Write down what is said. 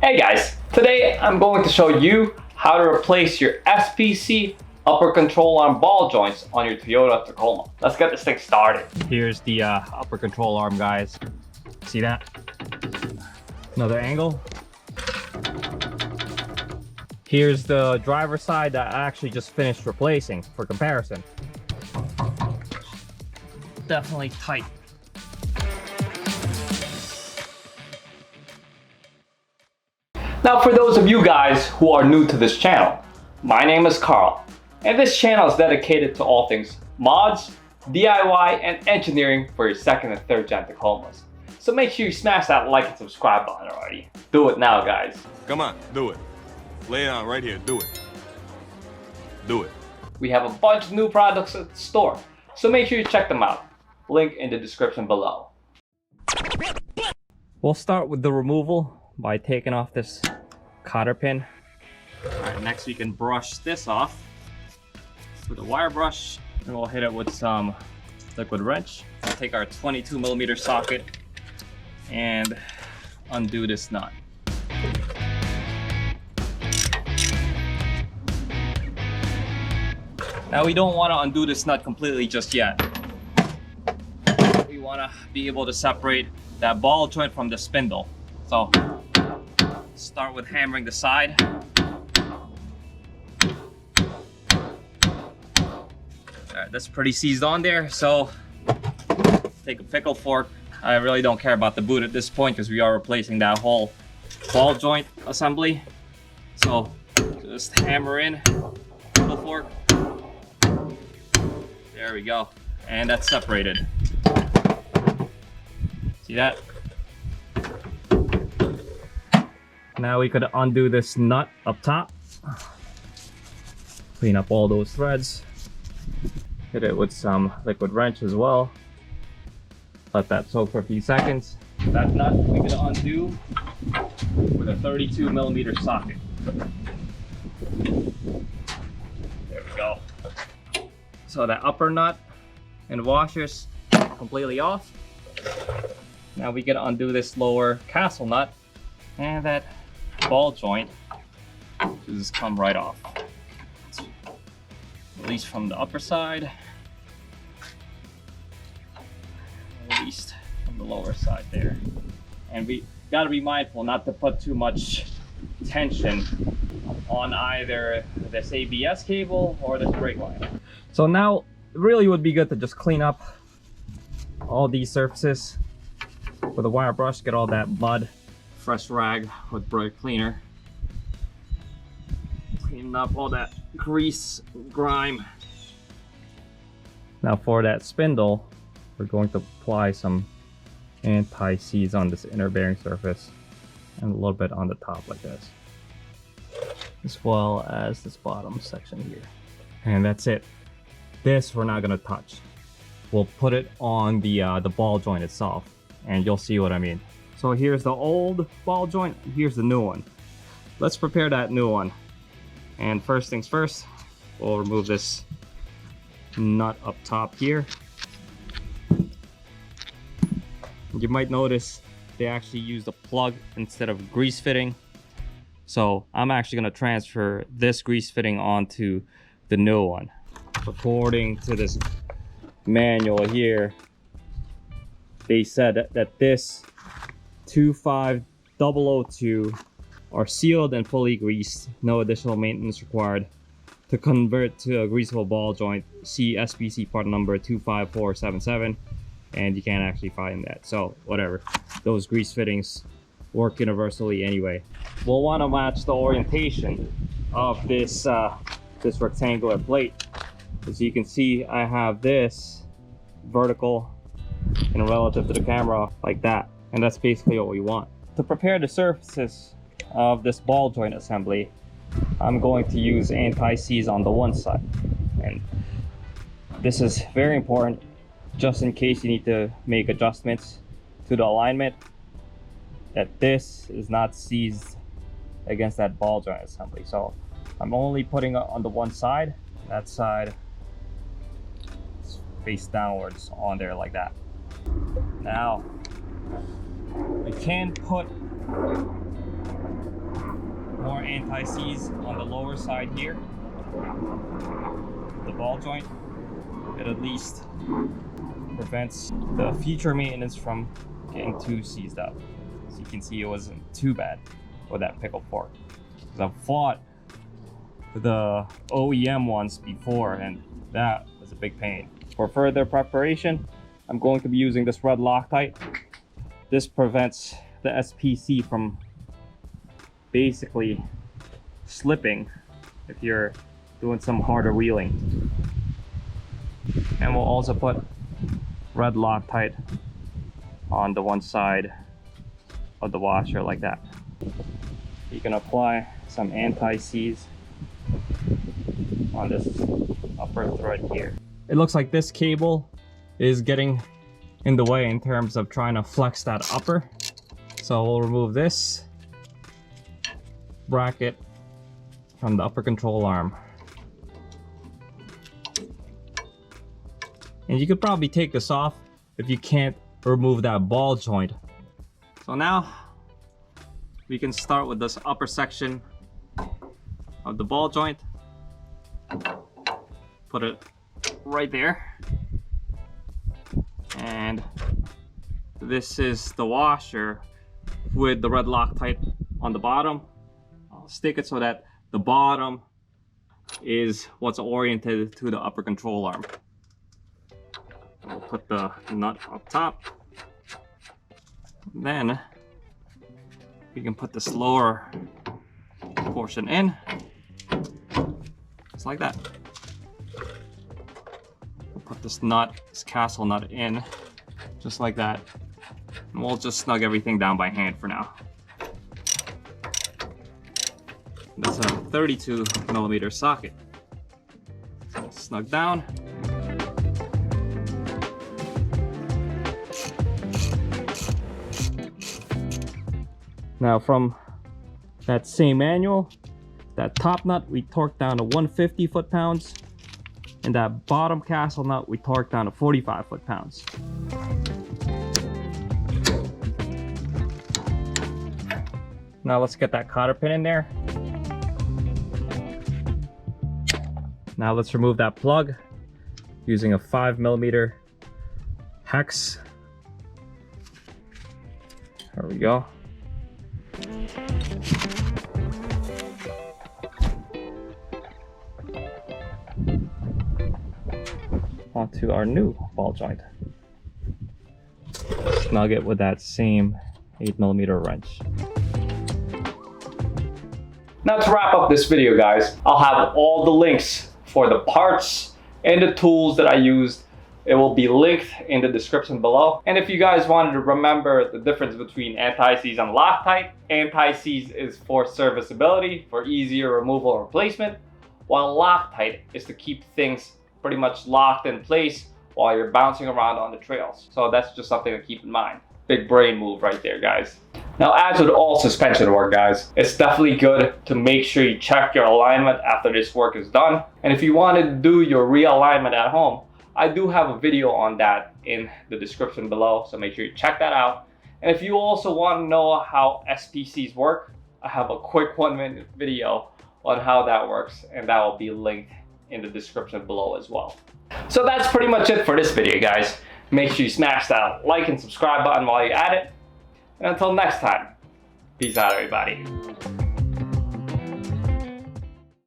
Hey guys, today I'm going to show you how to replace your SPC upper control arm ball joints on your Toyota Tacoma. Let's get this thing started. Here's the upper control arm, guys. See that? Another angle. Here's the driver's side that I actually just finished replacing for comparison. Definitely tight. Now for those of you guys who are new to this channel, my name is Carl, and this channel is dedicated to all things mods, DIY, and engineering for your second and third gen Tacomas. So make sure you smash that like and subscribe button already. Do it now, guys. Come on, do it. Lay it on right here, do it. Do it. We have a bunch of new products at the store, so make sure you check them out. Link in the description below. We'll start with the removal by taking off this cotter pin. Alright, next we can brush this off with a wire brush, and we'll hit it with some liquid wrench. We'll take our 22mm socket and undo this nut. Now we don't want to undo this nut completely just yet. We want to be able to separate that ball joint from the spindle. So start with hammering the side. Alright, that's pretty seized on there, so take a pickle fork. I really don't care about the boot at this point because we are replacing that whole ball joint assembly. So just hammer in, pickle fork. There we go. And that's separated. See that? Now we could undo this nut up top. Clean up all those threads. Hit it with some liquid wrench as well. Let that soak for a few seconds. That nut we could undo with a 32mm socket. There we go. So that upper nut and washers completely off. Now we can undo this lower castle nut, and that ball joint just come right off. Release from the upper side, released from the lower side there. And we gotta be mindful not to put too much tension on either this ABS cable or this brake line. So now it really would be good to just clean up all these surfaces with a wire brush, get all that mud. Fresh rag with brake cleaner. Cleaning up all that grease, grime. Now for that spindle, we're going to apply some anti-seize on this inner bearing surface and a little bit on the top like this, as well as this bottom section here. And that's it. This we're not gonna touch. We'll put it on the ball joint itself, and you'll see what I mean. So here's the old ball joint, here's the new one. Let's prepare that new one. And first things first, we'll remove this nut up top here. You might notice they actually used a plug instead of grease fitting. So I'm actually gonna transfer this grease fitting onto the new one. According to this manual here, they said that this 25002 are sealed and fully greased, no additional maintenance required. To convert to a greasable ball joint, see SPC part number 25477, and you can't actually find that. So whatever, those grease fittings work universally anyway. We'll want to match the orientation of this this rectangular plate. As you can see, I have this vertical and relative to the camera like that. And that's basically what we want. To prepare the surfaces of this ball joint assembly, I'm going to use anti-seize on the one side. And this is very important just in case you need to make adjustments to the alignment, that this is not seized against that ball joint assembly. So I'm only putting it on the one side. That side is face downwards on there like that. Now we can put more anti-seize on the lower side here, the ball joint. It at least prevents the future maintenance from getting too seized up. As you can see, it wasn't too bad with that pickle fork. Because I've fought the OEM ones before, and that was a big pain. For further preparation, I'm going to be using this red Loctite. This prevents the SPC from basically slipping if you're doing some harder wheeling. And we'll also put red Loctite on the one side of the washer like that. You can apply some anti-seize on this upper thread here. It looks like this cable is getting in the way in terms of trying to flex that upper. So we'll remove this bracket from the upper control arm. And you could probably take this off if you can't remove that ball joint. So now we can start with this upper section of the ball joint. Put it right there. And this is the washer with the red Loctite on the bottom. I'll stick it so that the bottom is what's oriented to the upper control arm. We'll put the nut up top. Then we can put this lower portion in, just like that. We'll put this nut, this castle nut in, just like that. And we'll just snug everything down by hand for now. That's a 32mm socket. So snug down. Now from that same manual, that top nut we torqued down to 150 foot-pounds, and that bottom castle nut we torqued down to 45 foot-pounds. Now let's get that cotter pin in there. Now let's remove that plug using a 5mm hex. There we go. Onto our new ball joint. Snug it with that same 8mm wrench. Now to wrap up this video, guys, I'll have all the links for the parts and the tools that I used. It will be linked in the description below. And if you guys wanted to remember the difference between anti-seize and Loctite, anti-seize is for serviceability, for easier removal or replacement, while Loctite is to keep things pretty much locked in place while you're bouncing around on the trails. So that's just something to keep in mind. Big brain move right there, guys. Now, as with all suspension work, guys, it's definitely good to make sure you check your alignment after this work is done. And if you want to do your realignment at home, I do have a video on that in the description below, so make sure you check that out. And if you also want to know how SPCs work, I have a quick 1-minute video on how that works, and that will be linked in the description below as well. So that's pretty much it for this video, guys. Make sure you smash that like and subscribe button while you're at it. And until next time, peace out, everybody.